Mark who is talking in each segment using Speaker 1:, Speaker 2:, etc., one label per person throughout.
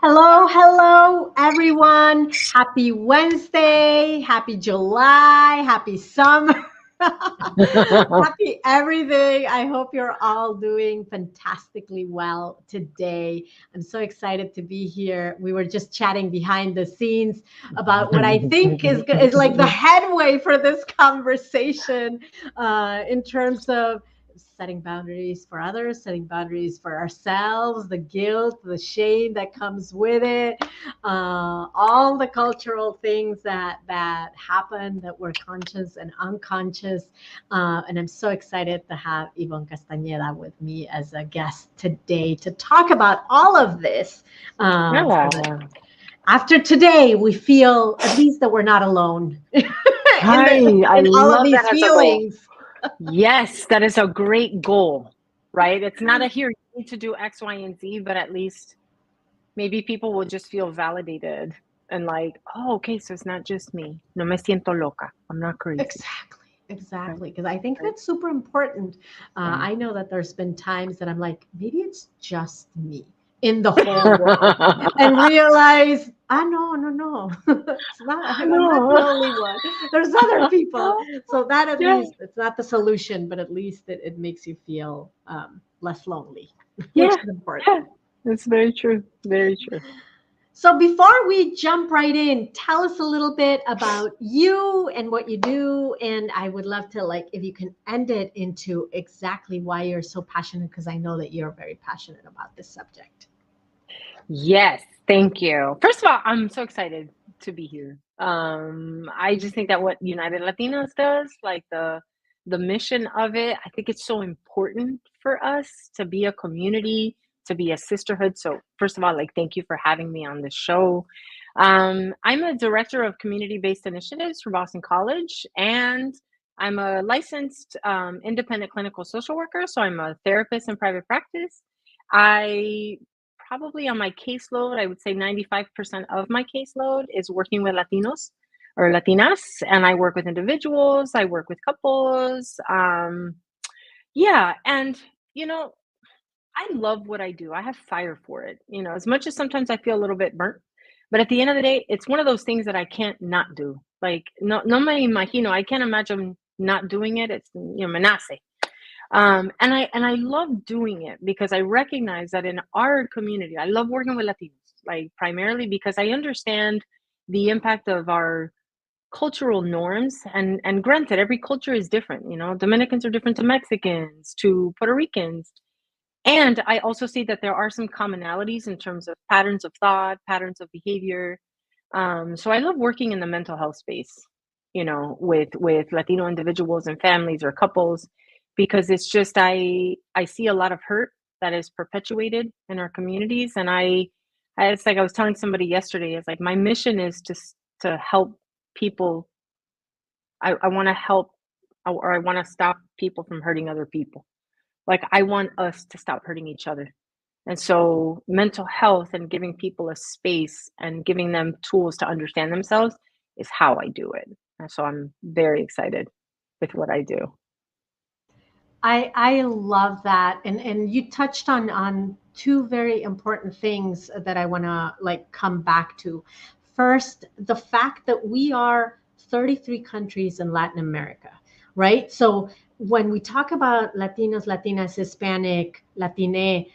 Speaker 1: Hello, hello, everyone. Happy Wednesday. Happy July. Happy summer. Happy everything. I hope you're all doing fantastically well today. I'm so excited to be here. We were just chatting behind the scenes about what I think is like the headway for this conversation in terms of setting boundaries for others, setting boundaries for ourselves, the guilt, the shame that comes with it, all the cultural things that happen that we're conscious and unconscious. And I'm so excited to have Yvonne Castaneda with me as a guest today to talk about all of this. So that
Speaker 2: Yeah.
Speaker 1: after today, we feel at least that we're not alone
Speaker 2: Hi, I
Speaker 1: in all of
Speaker 2: love
Speaker 1: these
Speaker 2: that as a goal.
Speaker 1: feelings.
Speaker 2: Yes, that is a great goal, right? It's not a here, you need to do X, Y, and Z, but at least maybe people will just feel validated and like, oh, okay, so it's not just me. No me siento loca. I'm not crazy.
Speaker 1: Exactly,
Speaker 2: Right,
Speaker 1: exactly. Because I think
Speaker 2: right.
Speaker 1: that's super important.
Speaker 2: Yeah.
Speaker 1: I know that there's been times that I'm like, maybe it's just me in the whole world, and realize, no, no, no, it's not. I'm not the
Speaker 2: No.
Speaker 1: only one. There's other people. So that at
Speaker 2: Yeah,
Speaker 1: least it's not the solution, but at least it makes you feel less lonely, which
Speaker 2: yeah,
Speaker 1: is
Speaker 2: yeah.
Speaker 1: important.
Speaker 2: It's very true. Very true.
Speaker 1: So before we jump right in, tell us a little bit about you and what you do. And I would love to like if you can end it into exactly why you're so passionate, because I know that you're very passionate about this subject.
Speaker 2: Yes, thank you. First of all, I'm so excited to be here. I just think that what United Latinos does, like the mission of it, I think it's so important for us to be a community, to be a sisterhood. So first of all, like thank you for having me on this show. I'm a director of community-based initiatives for Boston College, and I'm a licensed independent clinical social worker. So I'm a therapist in private practice. I probably on my caseload, I would say 95% of my caseload is working with Latinos or Latinas, and I work with individuals, I work with couples. Yeah, and you know, I love what I do. I have fire for it. As much as sometimes I feel a little bit burnt, but at the end of the day, it's one of those things that I can't not do. Like, no me imagino. I can't imagine not doing it. It's me nace. And I love doing it because I recognize that in our community, I love working with Latinos, like primarily because I understand the impact of our cultural norms. And granted, every culture is different. Dominicans are different to Mexicans, to Puerto Ricans. And I also see that there are some commonalities in terms of patterns of thought, patterns of behavior. So I love working in the mental health space, with Latino individuals and families or couples, because it's just I see a lot of hurt that is perpetuated in our communities, and it's like I was telling somebody yesterday, it's like my mission is to help people. I want to help, or I want to stop people from hurting other people. Like I want us to stop hurting each other. And so mental health and giving people a space and giving them tools to understand themselves is how I do it. And so I'm very excited with what I do.
Speaker 1: I love that, and you touched on two very important things that I want to like come back to. First, the fact that we are 33 countries in Latin America, right? So when we talk about Latinos, Latinas, Hispanic, Latine,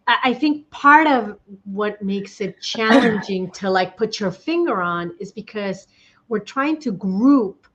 Speaker 1: I think part of what makes it challenging to like put your finger on is because we're trying to group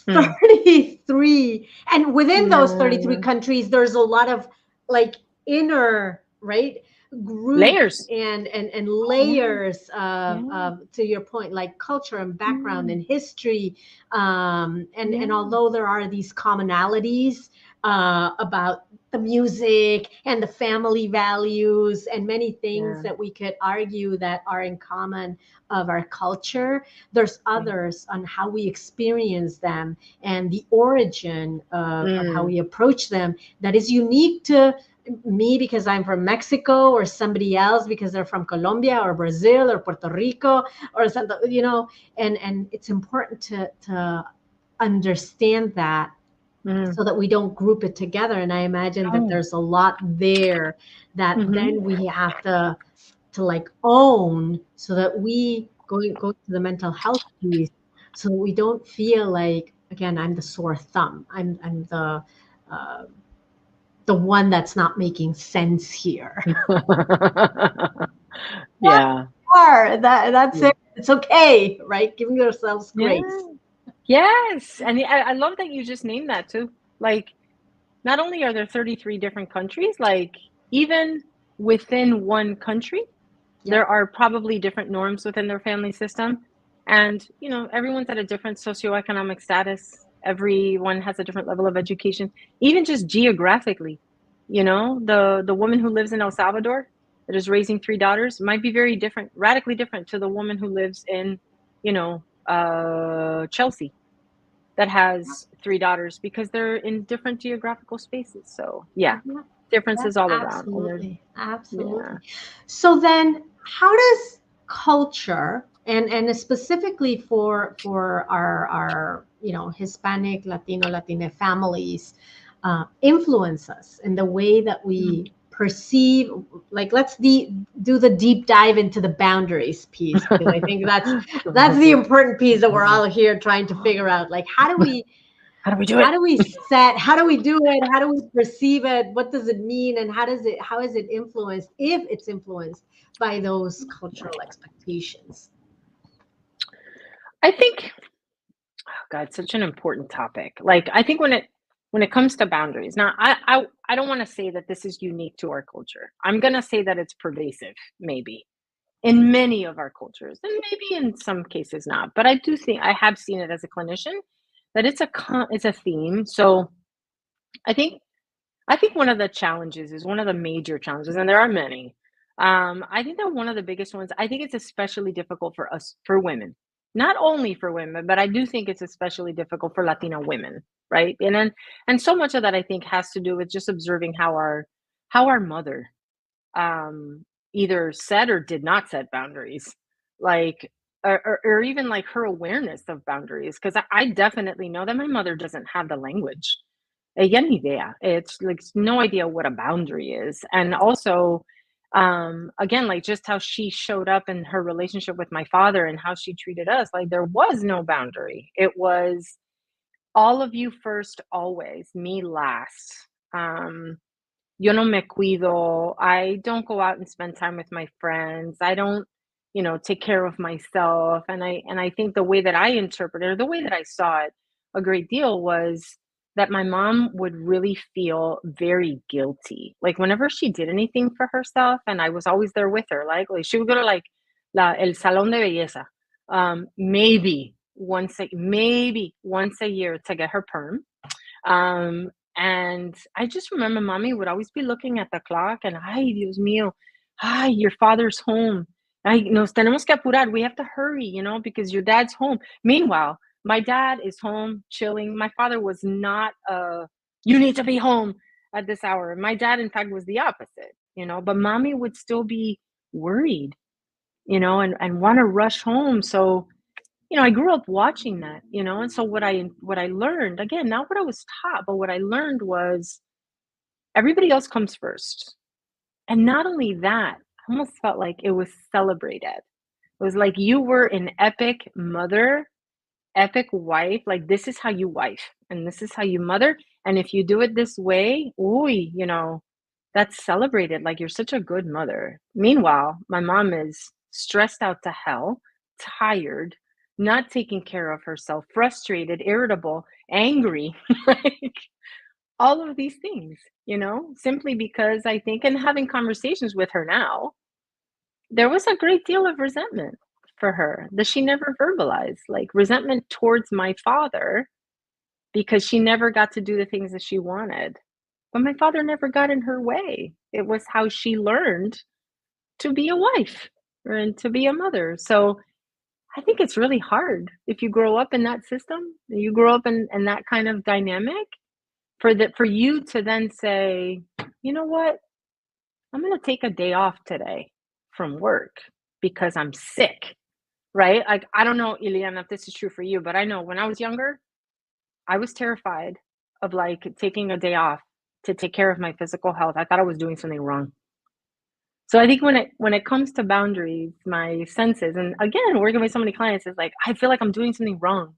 Speaker 2: Hmm.
Speaker 1: 33, and within those 33
Speaker 2: Yeah.
Speaker 1: countries there's a lot of like inner, right, groups
Speaker 2: Layers.
Speaker 1: and
Speaker 2: Yeah.
Speaker 1: layers
Speaker 2: Yeah.
Speaker 1: to your point, like culture and background
Speaker 2: Mm.
Speaker 1: and history, and
Speaker 2: Yeah.
Speaker 1: although there are these commonalities about the music and the family values and many things
Speaker 2: Yeah.
Speaker 1: that we could argue that are in common of our culture, there's
Speaker 2: Yeah.
Speaker 1: others on how we experience them and the origin of how
Speaker 2: Mm.
Speaker 1: we approach them that is unique to me because I'm from Mexico, or somebody else because they're from Colombia or Brazil or Puerto Rico or something, and it's important to understand that
Speaker 2: Mm.
Speaker 1: so that we don't group it together. And I imagine that
Speaker 2: Oh.
Speaker 1: there's a lot there that
Speaker 2: Mm-hmm.
Speaker 1: then we have to to like own, so that we go to the mental health piece, so that we don't feel like, again, I'm the sore thumb. I'm uh, the one that's not making sense here.
Speaker 2: Yeah.
Speaker 1: That's
Speaker 2: Yeah.
Speaker 1: it. It's okay, right? Giving yourselves
Speaker 2: Yeah.
Speaker 1: grace.
Speaker 2: Yes. And I love that you just named that too. Like, not only are there 33 different countries, like, even within one country,
Speaker 1: Yep.
Speaker 2: there are probably different norms within their family system. And, everyone's at a different socioeconomic status. Everyone has a different level of education, even just geographically. The woman who lives in El Salvador that is raising three daughters might be very different, radically different to the woman who lives in, Chelsea, that has three daughters, because they're in different geographical spaces. So yeah,
Speaker 1: Yeah, yeah,
Speaker 2: differences all around. And they're,
Speaker 1: absolutely,
Speaker 2: yeah.
Speaker 1: absolutely. So then, how does culture, and specifically for our Hispanic, Latino, Latina families, influence us in the way that we perceive? Like, let's do the deep dive into the boundaries piece, because I think that's the important piece that we're all here trying to figure out. Like,
Speaker 2: How do we do it?
Speaker 1: how do we do it, how do we perceive it, what does it mean, and how is it influenced, if it's influenced by those cultural expectations?
Speaker 2: I think, oh God, such an important topic. Like, I think when it comes to boundaries, now I don't want to say that this is unique to our culture. I'm gonna say that it's pervasive, maybe, in many of our cultures, and maybe in some cases not. But I do think I have seen it as a clinician, that it's a theme. So I think I think one of the challenges is one of the major challenges, and there are many. I think that one of the biggest ones, I think it's especially difficult for us, for women, not only for women, but I do think it's especially difficult for Latina women, right? And so much of that, I think, has to do with just observing how our mother, either set or did not set boundaries, like, or even like her awareness of boundaries. Because I definitely know that my mother doesn't have the language. Ella ni idea. It's like no idea what a boundary is. And also, again, like, just how she showed up in her relationship with my father and how she treated us, like, there was no boundary. It was all of you first, always, me last. Um, Yo no me cuido. I don't go out and spend time with my friends. I don't, take care of myself. And I think the way that I interpreted, or the way that I saw it a great deal, was that my mom would really feel very guilty. Like, whenever she did anything for herself, and I was always there with her, like she would go to, like, el salón de belleza, maybe once a year, to get her perm. And I just remember mommy would always be looking at the clock and, ay, Dios mío, ay, your father's home. Ay, nos tenemos que apurar. We have to hurry, because your dad's home. Meanwhile, my dad is home chilling. My father was not, you need to be home at this hour. My dad, in fact, was the opposite, but mommy would still be worried, and want to rush home. So, I grew up watching that, and so what I learned, again, not what I was taught, but what I learned was everybody else comes first. And not only that, I almost felt like it was celebrated. It was like you were an epic mother, epic wife. Like, this is how you wife, and this is how you mother. And if you do it this way, ooh, that's celebrated. Like, you're such a good mother. Meanwhile, my mom is stressed out to hell, tired, not taking care of herself, frustrated, irritable, angry, like, all of these things, simply because, I think, and having conversations with her now, there was a great deal of resentment for her that she never verbalized, like resentment towards my father, because she never got to do the things that she wanted. But my father never got in her way. It was how she learned to be a wife, and to be a mother. So I think it's really hard if you grow up in that system, you grow up in that kind of dynamic, for you to then say, you know what, I'm gonna take a day off today from work because I'm sick, right? Like, I don't know, Ileana, if this is true for you, but I know when I was younger, I was terrified of, like, taking a day off to take care of my physical health. I thought I was doing something wrong. So I think when it comes to boundaries, my senses, and again, working with so many clients is like, I feel like I'm doing something wrong,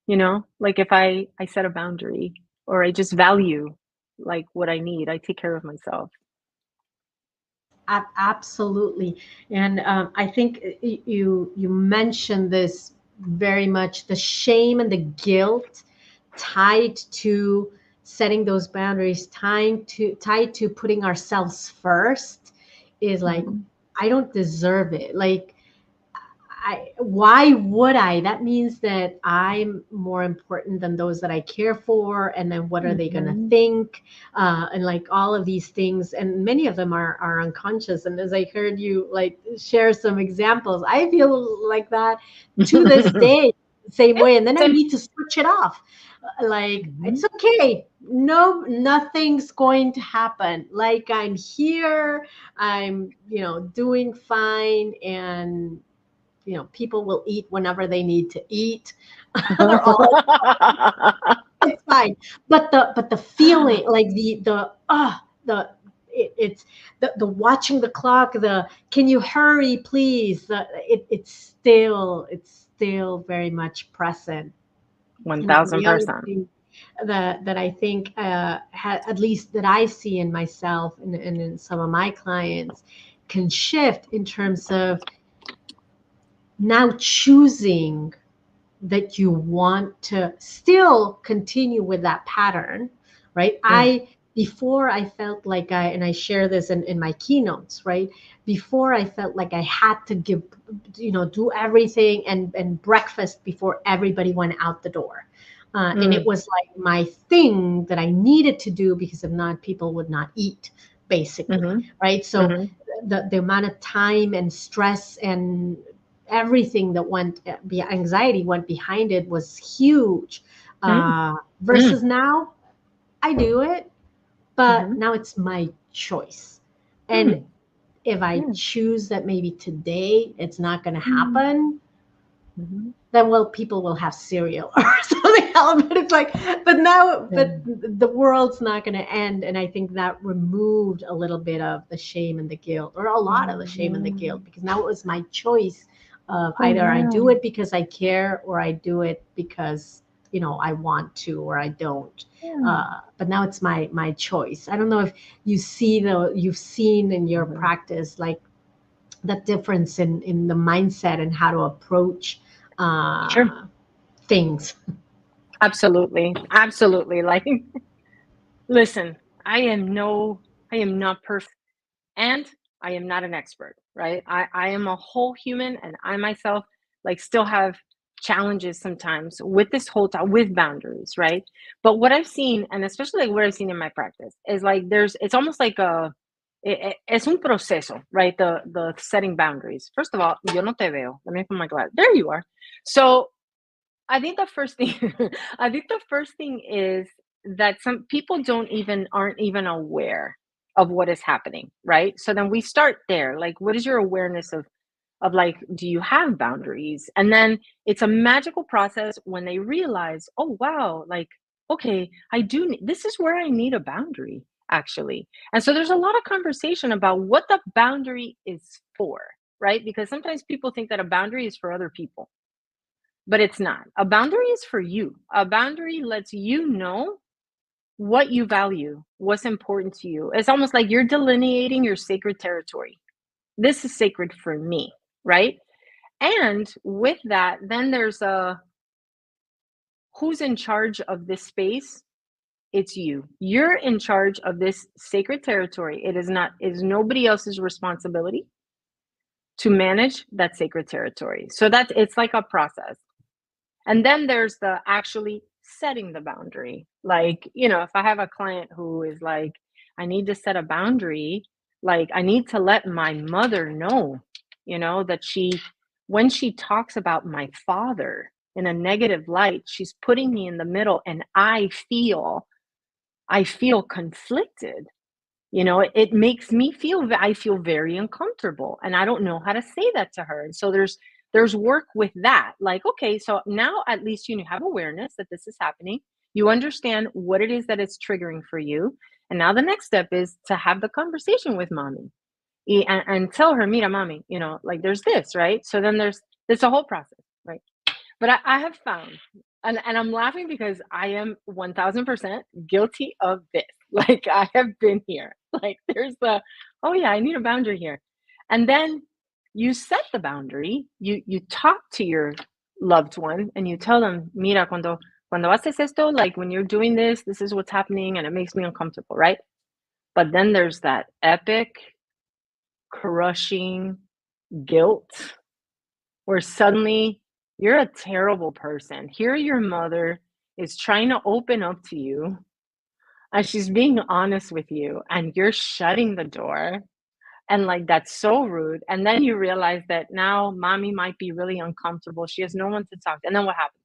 Speaker 2: you know? Like if I set a boundary or I just value like what I need, I take care of myself.
Speaker 1: Absolutely. And I think you mentioned this very much, the shame and the guilt tied to setting those boundaries, tied to putting ourselves first is like,
Speaker 2: Mhm.
Speaker 1: I don't deserve it. Like, why would I? That means that I'm more important than those that I care for. And then what are they going to
Speaker 2: Mhm.
Speaker 1: think? And like all of these things. And many of them are unconscious. And as I heard you like share some examples, I feel like that to this day, same
Speaker 2: Yeah,
Speaker 1: way. And then I
Speaker 2: same.
Speaker 1: need to switch it off. Like, it's
Speaker 2: Mhm.
Speaker 1: okay. No, nothing's going to happen. Like, I'm here. I'm, doing fine. And people will eat whenever they need to eat. Or all it's fine. But the feeling, like the it's the watching the clock, the can you hurry please, it's still very much present. And the other
Speaker 2: 1000%.
Speaker 1: thing that I think, at least that I see in myself and in some of my clients, can shift in terms of now choosing that you want to still continue with that pattern, right?
Speaker 2: Mm.
Speaker 1: Before I felt like and I share this in my keynotes, right? Before I felt like I had to do everything and breakfast before everybody went out the door. And it
Speaker 2: Mm.
Speaker 1: was like my thing that I needed to do because if not, people would not eat, basically,
Speaker 2: Mhm.
Speaker 1: right? So
Speaker 2: Mhm.
Speaker 1: the amount of time and stress and everything that anxiety went behind it was huge.
Speaker 2: Mm. Mm.
Speaker 1: Versus now, I do it, but
Speaker 2: Mhm.
Speaker 1: now it's my choice. And
Speaker 2: Mm.
Speaker 1: if I
Speaker 2: Yeah.
Speaker 1: choose that maybe today it's not going to
Speaker 2: Mm.
Speaker 1: happen,
Speaker 2: Mhm.
Speaker 1: then well, people will have cereal or something else. But it's like, but now,
Speaker 2: Yeah.
Speaker 1: but the world's not going to end. And I think that removed a little bit of the shame and the guilt, or a lot of the shame and the guilt,
Speaker 2: Mhm.
Speaker 1: because now it was my choice of
Speaker 2: Oh,
Speaker 1: either I do
Speaker 2: yeah.
Speaker 1: it because I care, or I do it because I want to, or I don't.
Speaker 2: Yeah.
Speaker 1: But now it's my choice. I don't know if you've seen in your
Speaker 2: Mhm.
Speaker 1: practice, like that difference in the mindset and how to approach
Speaker 2: Sure.
Speaker 1: uh, things.
Speaker 2: Absolutely. Absolutely. Like, listen, I am no I am not perfect, and I am not an expert, right? I am a whole human, and I myself like still have challenges sometimes with this whole time with boundaries, right? But what I've seen, and especially like what I've seen in my practice, is like it's almost like es un proceso, right? The setting boundaries. First of all, yo no te veo. Let me put my glass. There you are. So I think the first thing I think the first thing is that some people aren't even aware of what is happening, right? So then we start there. Like, what is your awareness of like, do you have boundaries? And then it's a magical process when they realize, oh wow, like, okay, this is where I need a boundary, actually. And so there's a lot of conversation about what the boundary is for, right? Because sometimes people think that a boundary is for other people, but it's not. A boundary is for you. A boundary lets you know what you value, what's important to you. It's almost like you're delineating your sacred territory. This is sacred for me, right? And with that, then there's a who's in charge of this space? It's you. You're in charge of this sacred territory. It is nobody else's responsibility to manage that sacred territory. So it's like a process. And then there's the actually setting the boundary. Like, if I have a client who is like, I need to set a boundary, like, I need to let my mother know, that when she talks about my father in a negative light, she's putting me in the middle, and I feel conflicted. It makes me I feel very uncomfortable, and I don't know how to say that to her. And so there's work with that. Like, okay, so now at least you have awareness that this is happening. You understand what it is that it's triggering for you. And now the next step is to have the conversation with mommy. and tell her, mira, mami, like there's this, right? So then there's a whole process, right? But I have found, and I'm laughing because I am 1000% guilty of this. Like I have been here. Like there's oh yeah, I need a boundary here. And then you set the boundary, you talk to your loved one and you tell them, mira, cuando haces esto, like when you're doing this is what's happening and it makes me uncomfortable, right? But then there's that epic, crushing guilt where suddenly you're a terrible person. Here, your mother is trying to open up to you and she's being honest with you, and you're shutting the door. And like, that's so rude. And then you realize that now mommy might be really uncomfortable. She has no one to talk to. And then what happens?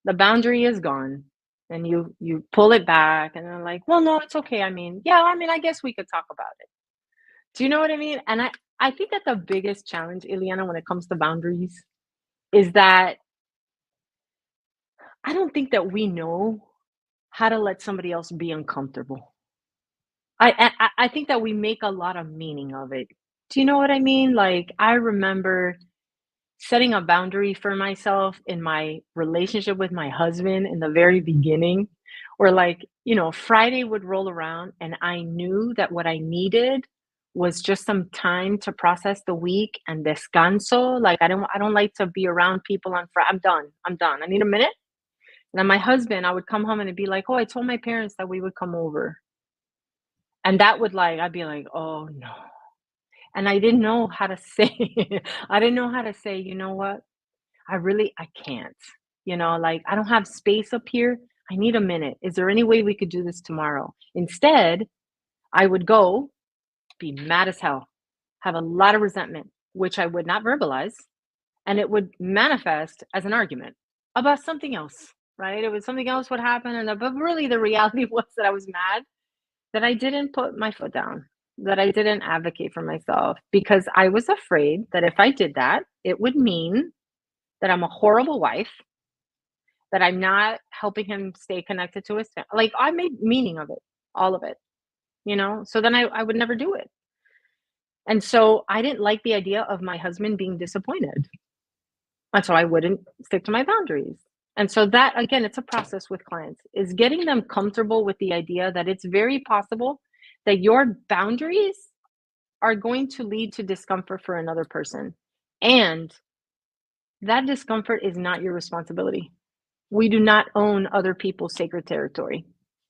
Speaker 2: The boundary is gone. And you pull it back and they're like, well, no, it's okay. I guess we could talk about it. Do you know what I mean? And I think that the biggest challenge, Ileana, when it comes to boundaries is that I don't think that we know how to let somebody else be uncomfortable. I think that we make a lot of meaning of it. Do you know what I mean? Like, I remember setting a boundary for myself in my relationship with my husband in the very beginning, where, like, Friday would roll around and I knew that what I needed was just some time to process the week and descanso. Like, I don't like to be around people on Friday. I'm done. I'm done. I need a minute. And then my husband, I would come home and it'd be like, oh, I told my parents that we would come over. And that would, like, I'd be like, oh no. And I didn't know how to say, I didn't know how to say, you know what? I can't. Like, I don't have space up here. I need a minute. Is there any way we could do this tomorrow? Instead, I would go be mad as hell, have a lot of resentment, which I would not verbalize. And it would manifest as an argument about something else, right? It was something else would happen. But really, the reality was that I was mad that I didn't put my foot down, that I didn't advocate for myself because I was afraid that if I did that, it would mean that I'm a horrible wife, that I'm not helping him stay connected to his family. Like, I made meaning of it, all of it, So then I would never do it. And so I didn't like the idea of my husband being disappointed. And so I wouldn't stick to my boundaries. And so that, again, it's a process with clients, is getting them comfortable with the idea that it's very possible that your boundaries are going to lead to discomfort for another person. And that discomfort is not your responsibility. We do not own other people's sacred territory.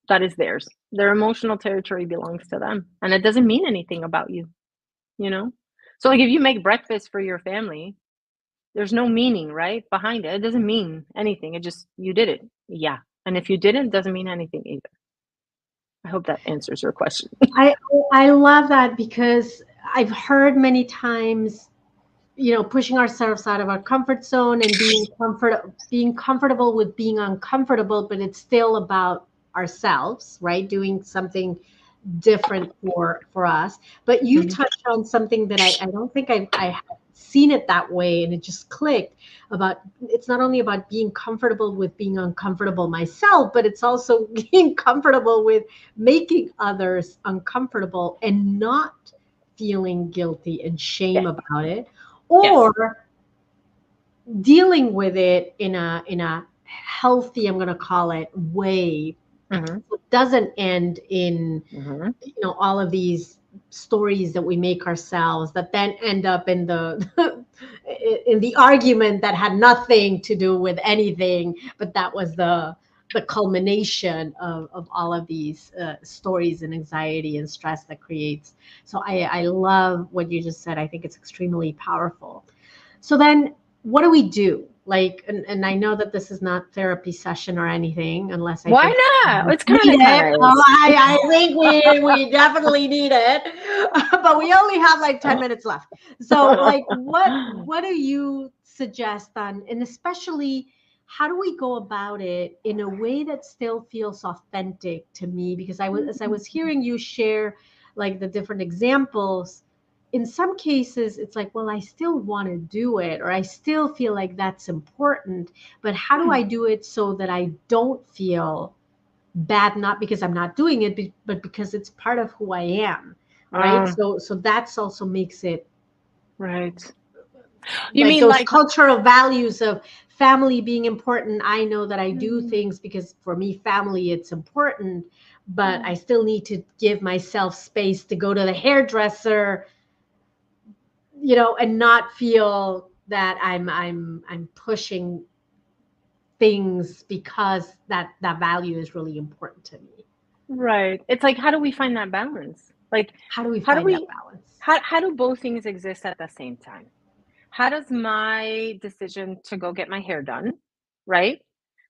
Speaker 2: That is theirs. Their emotional territory belongs to them. And it doesn't mean anything about you, So, like, if you make breakfast for your family, there's no meaning, right, behind it. It doesn't mean anything. It just, you did it. Yeah. And if you didn't, it doesn't mean anything either. I hope that answers your question.
Speaker 1: I I love that because I've heard many times, pushing ourselves out of our comfort zone and being comfortable with being uncomfortable, but it's still about ourselves, right? Doing something different for us. But you've
Speaker 2: Mhm.
Speaker 1: touched on something that I don't think I have seen it that way, and it just clicked about it's not only about being comfortable with being uncomfortable myself, but it's also being comfortable with making others uncomfortable and not feeling guilty and shame
Speaker 2: Yes.
Speaker 1: about it,
Speaker 2: Yes.
Speaker 1: or dealing with it in a healthy, I'm going to call it, way.
Speaker 2: Mhm.
Speaker 1: It doesn't end in
Speaker 2: Mhm.
Speaker 1: all of these stories that we make ourselves that then end up in the in the argument that had nothing to do with anything, but that was the culmination of all of these stories and anxiety and stress that creates. So I love what you just said. I think it's extremely powerful. So then what do we do? Like, and I know that this is not therapy session or anything, unless I
Speaker 2: Why
Speaker 1: think
Speaker 2: not? It's
Speaker 1: we
Speaker 2: kind
Speaker 1: need
Speaker 2: of
Speaker 1: it.
Speaker 2: is.
Speaker 1: I think we definitely need it, but we only have like 10 minutes left. So, like, what do you suggest on, and especially how do we go about it in a way that still feels authentic to me? Because as I was hearing you share like the different examples, in some cases it's like, well, I still want to do it, or I still feel like that's important, but how do I do it so that I don't feel bad, not because I'm not doing it, but because it's part of who I am? right?
Speaker 2: Uh,
Speaker 1: So that's also makes it
Speaker 2: right. You
Speaker 1: like
Speaker 2: mean
Speaker 1: those
Speaker 2: like,
Speaker 1: cultural values of family being important. I know that I do
Speaker 2: mm,
Speaker 1: things because for me, family, it's important, but I
Speaker 2: mm,
Speaker 1: still need to give myself space to go to the hairdresser, and not feel that I'm pushing things because that value is really important to me.
Speaker 2: right. It's like, how do we find that balance? Like,
Speaker 1: How do we
Speaker 2: how do
Speaker 1: find that
Speaker 2: we,
Speaker 1: balance?
Speaker 2: how do both things exist at the same time? How does my decision to go get my hair done, right?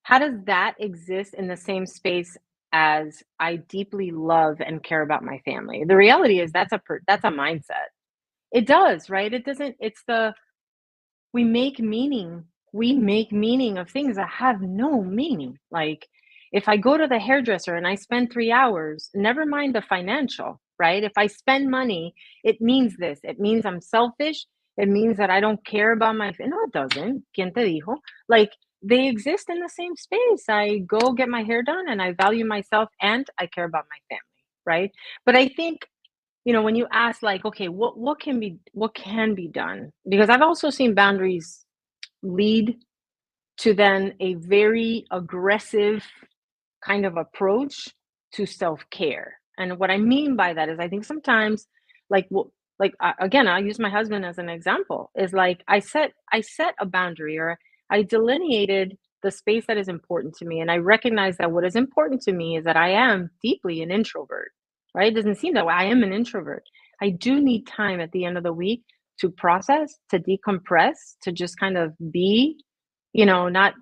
Speaker 2: How does that exist in the same space as I deeply love and care about my family? The reality is that's a mindset. It does, right? It doesn't, it's the, we make meaning. We make meaning of things that have no meaning. Like, if I go to the hairdresser and I spend 3 hours, never mind the financial, right? If I spend money, it means this. It means I'm selfish. It means that I don't care about my. No, it doesn't. ¿Quién te dijo? Like, they exist in the same space. I go get my hair done and I value myself and I care about my family, right? But I think, when you ask, like, okay, what can be done, because I've also seen boundaries lead to then a very aggressive kind of approach to self-care. And what I mean by that is, I think sometimes, like, again, I'll use my husband as an example, is like, I set a boundary, or I delineated the space that is important to me, and I recognize that what is important to me is that I am deeply an introvert, right? It doesn't seem that way. I am an introvert. I do need time at the end of the week to process, to decompress, to just kind of be, not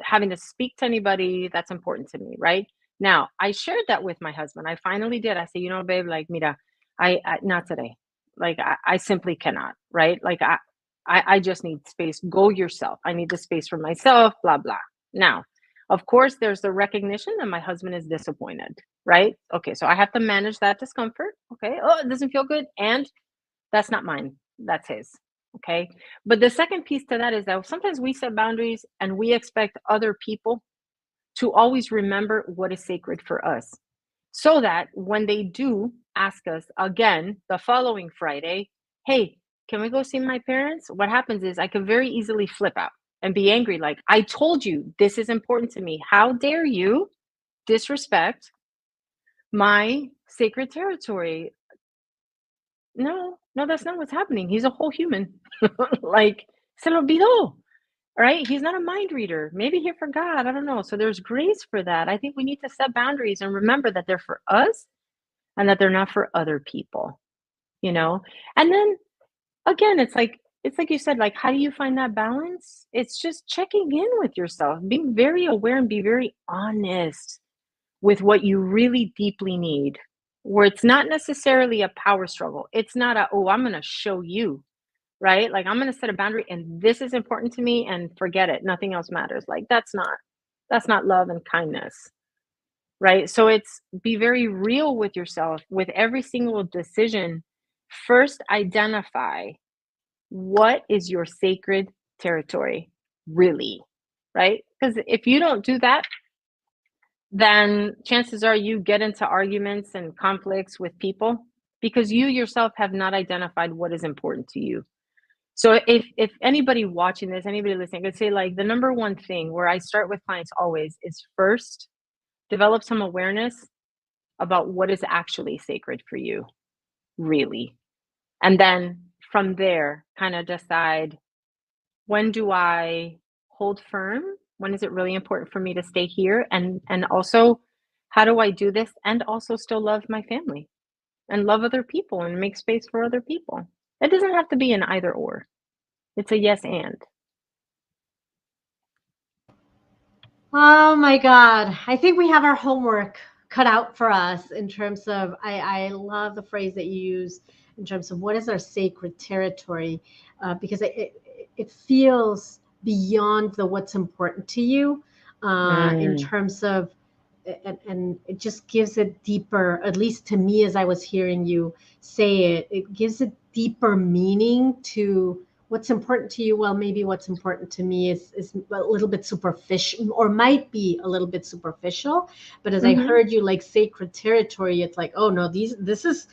Speaker 2: having to speak to anybody. That's important to me, right? Now, I shared that with my husband. I finally did. I said, babe, like, mira, I not today. Like, I simply cannot, right? Like, I just need space. Go yourself. I need the space for myself, blah, blah. Now, of course, there's the recognition that my husband is disappointed, right? Okay, so I have to manage that discomfort. Okay. Oh, it doesn't feel good. And that's not mine. That's his. Okay. But the second piece to that is that sometimes we set boundaries and we expect other people to always remember what is sacred for us, so that when they do ask us again the following Friday, hey, can we go see my parents? What happens is I could very easily flip out and be angry. Like, I told you this is important to me. How dare you disrespect my sacred territory? No, no, that's not what's happening. He's a whole human. Like, se lo olvidó, right? He's not a mind reader. Maybe he forgot. I don't know. So there's grace for that. I think we need to set boundaries and remember that they're for us and that they're not for other people, you know? And then again, it's like you said, like, how do you find that balance? It's just checking in with yourself, being very aware and be very honest with what you really deeply need, where it's not necessarily a power struggle. It's not a, oh, I'm going to show you, right? Like, I'm going to set a boundary and this is important to me and forget it. Nothing else matters. Like, that's not love and kindness, right? So it's be very real with yourself with every single decision. First, identify what is your sacred territory really, right? Because if you don't do that, then chances are you get into arguments and conflicts with people because you yourself have not identified what is important to you. So if anybody watching this, anybody listening, I'd say, like, the number one thing where I start with clients always is, first, develop some awareness about what is actually sacred for you, really. And then from there, kind of decide, when do I hold firm? When is it really important for me to stay here? And also, how do I do this and also still love my family and love other people and make space for other people? It doesn't have to be an either or. It's a yes and.
Speaker 1: Oh my God. I think we have our homework cut out for us in terms of, I love the phrase that you use in terms of what is our sacred territory, because it feels beyond the what's important to you, in
Speaker 2: Mm,
Speaker 1: terms of, and it just gives it deeper, at least to me, as I was hearing you say it, it gives a deeper meaning to what's important to you. Well, maybe what's important to me is a little bit superficial, or might be a little bit superficial. But as I
Speaker 2: mm-hmm.
Speaker 1: heard you, like, sacred territory, it's like, oh no, this is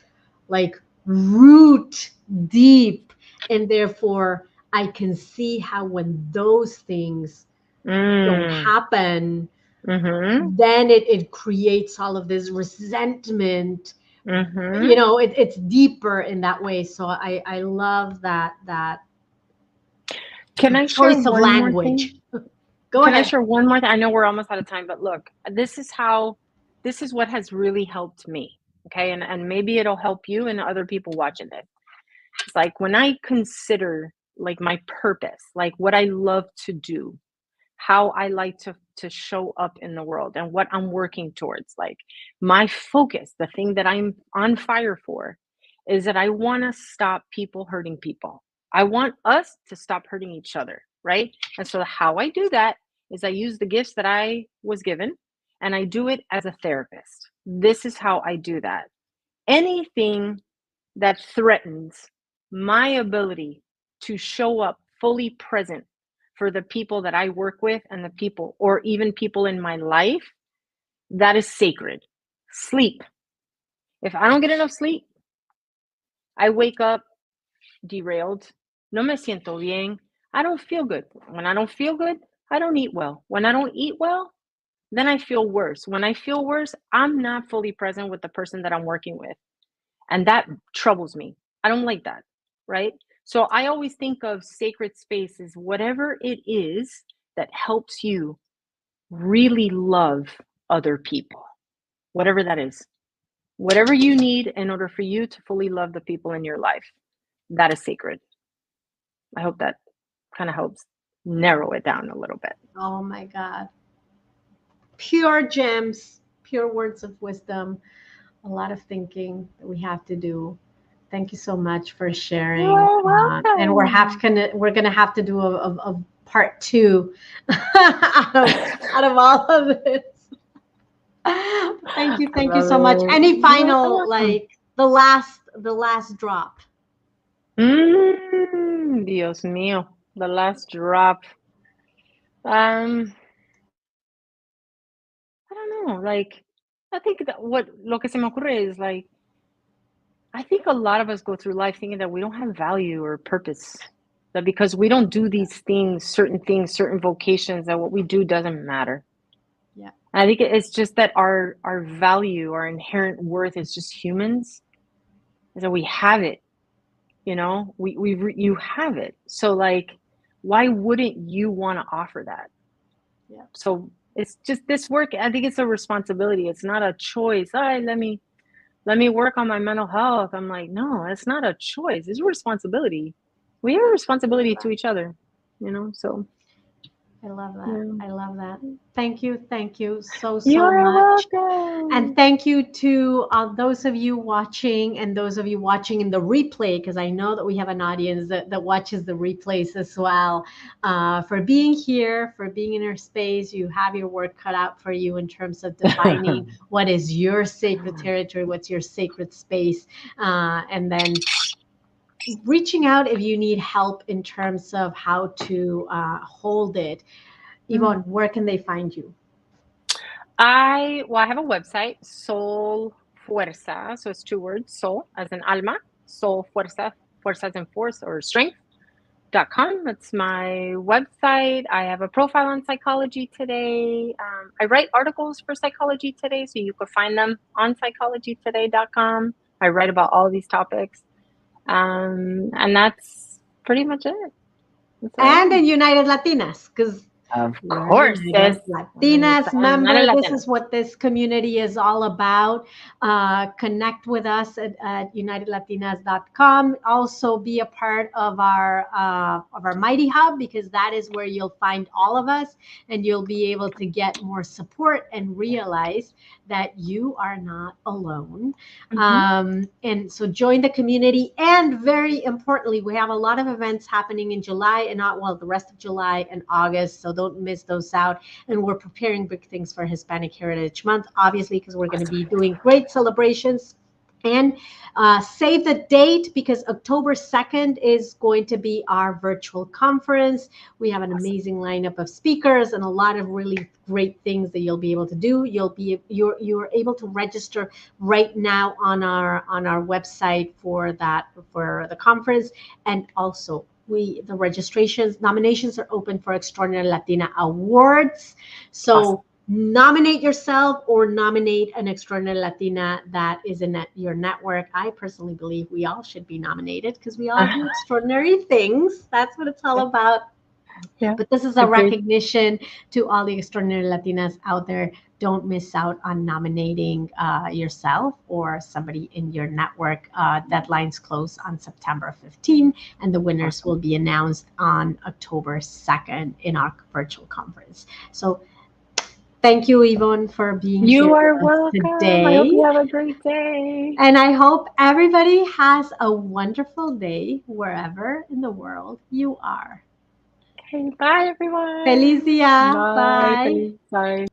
Speaker 1: like root deep, and therefore I can see how when those things don't
Speaker 2: Mm.
Speaker 1: happen,
Speaker 2: Mm-hmm.
Speaker 1: then it creates all of this resentment.
Speaker 2: Mm-hmm.
Speaker 1: It's deeper in that way. So I love that
Speaker 2: Can I share
Speaker 1: choice of
Speaker 2: one more thing?
Speaker 1: language. Go
Speaker 2: Can I
Speaker 1: ahead.
Speaker 2: share one more thing? I know we're almost out of time, but look, this is what has really helped me. Okay. And maybe it'll help you and other people watching this. It's like when I consider like my purpose, like what I love to do, how I like to show up in the world and what I'm working towards. Like my focus, the thing that I'm on fire for is that I want to stop people hurting people. I want us to stop hurting each other, right? And so how I do that is I use the gifts that I was given and I do it as a therapist. This is how I do that. Anything that threatens my ability to show up fully present for the people that I work with and the people, or even people in my life, that is sacred. Sleep. If I don't get enough sleep, I wake up derailed. No me siento bien. I don't feel good. When I don't feel good, I don't eat well. When I don't eat well, then I feel worse. When I feel worse, I'm not fully present with the person that I'm working with. And that troubles me. I don't like that, right? So I always think of sacred space as whatever it is that helps you really love other people, whatever that is. Whatever you need in order for you to fully love the people in your life, that is sacred. I hope that kind of helps narrow it down a little bit.
Speaker 1: Oh my God. Pure gems, pure words of wisdom, a lot of thinking that we have to do. Thank you so much for sharing.
Speaker 2: You're
Speaker 1: And
Speaker 2: welcome.
Speaker 1: we're gonna have to do a part two out of all of this. Thank you so much. Any
Speaker 2: You're so
Speaker 1: final,
Speaker 2: welcome.
Speaker 1: like the last drop?
Speaker 2: Dios mío, the last drop. Um, I don't know. Like, I think that what lo que se me ocurre is like, I think a lot of us go through life thinking that we don't have value or purpose. That because we don't do things, certain vocations, that what we do doesn't matter.
Speaker 1: Yeah.
Speaker 2: And I think it's just that our value, our inherent worth is just humans. And so we have it, you have it. So like, why wouldn't you want to offer that?
Speaker 1: Yeah.
Speaker 2: So it's just this work. I think it's a responsibility. It's not a choice. Let me work on my mental health. I'm like, no, it's not a choice. It's a responsibility. We have a responsibility to each other, so
Speaker 1: I love that.
Speaker 2: yeah.
Speaker 1: I love that. Thank you so
Speaker 2: You're
Speaker 1: much. And
Speaker 2: welcome.
Speaker 1: thank you to those of you watching and those of you watching in the replay, because I know that we have an audience that watches the replays as well, for being here, for being in our space. You have your work cut out for you in terms of defining what is your sacred territory, what's your sacred space, and then reaching out if you need help in terms of how to hold it. Yvonne, where can they find you?
Speaker 2: I have a website, Soul Fuerza. So it's two words, soul as in alma, soul fuerza, fuerza as in force or strength.com. That's my website. I have a profile on Psychology Today. I write articles for Psychology Today, so you can find them on psychologytoday.com. I write about all these topics. And that's pretty much it. That's what I
Speaker 1: And
Speaker 2: do.
Speaker 1: in United Latinas, because
Speaker 2: Of
Speaker 1: you're a
Speaker 2: course, sis.
Speaker 1: United Latinas
Speaker 2: United
Speaker 1: member. This
Speaker 2: Latina.
Speaker 1: is what this community is all about. Connect with us at unitedlatinas.com. Also be a part of our Mighty Hub, because that is where you'll find all of us, and you'll be able to get more support and realize that you are not alone. And so join the community. And very importantly, we have a lot of events happening in July and not well, the rest of July and August. So don't miss those out. And we're preparing big things for Hispanic Heritage Month, obviously, because we're going to be doing great celebrations And save the date, because October 2nd is going to be our virtual conference. We have an amazing lineup of speakers and a lot of really great things that you'll be able to do. You're able to register right now on our website for the conference. And also, the nominations are open for Extraordinary Latina Awards. So
Speaker 2: Awesome.
Speaker 1: nominate yourself or nominate an Extraordinary Latina that is in your network. I personally believe we all should be nominated because we all do extraordinary things. That's what it's all about.
Speaker 2: Yeah.
Speaker 1: But this is a
Speaker 2: Agreed.
Speaker 1: recognition to all the Extraordinary Latinas out there. Don't miss out on nominating yourself or somebody in your network. Deadlines close on September 15, and the winners
Speaker 2: Awesome.
Speaker 1: will be announced on October 2nd in our virtual conference. So thank you, Yvonne, for being
Speaker 2: You
Speaker 1: here
Speaker 2: are
Speaker 1: with us
Speaker 2: welcome. I hope
Speaker 1: today.
Speaker 2: you have a great day.
Speaker 1: And I hope everybody has a wonderful day wherever in the world you are.
Speaker 2: Okay, bye everyone.
Speaker 1: Feliz día.
Speaker 2: Bye.
Speaker 1: Bye.
Speaker 2: Feliz. Bye.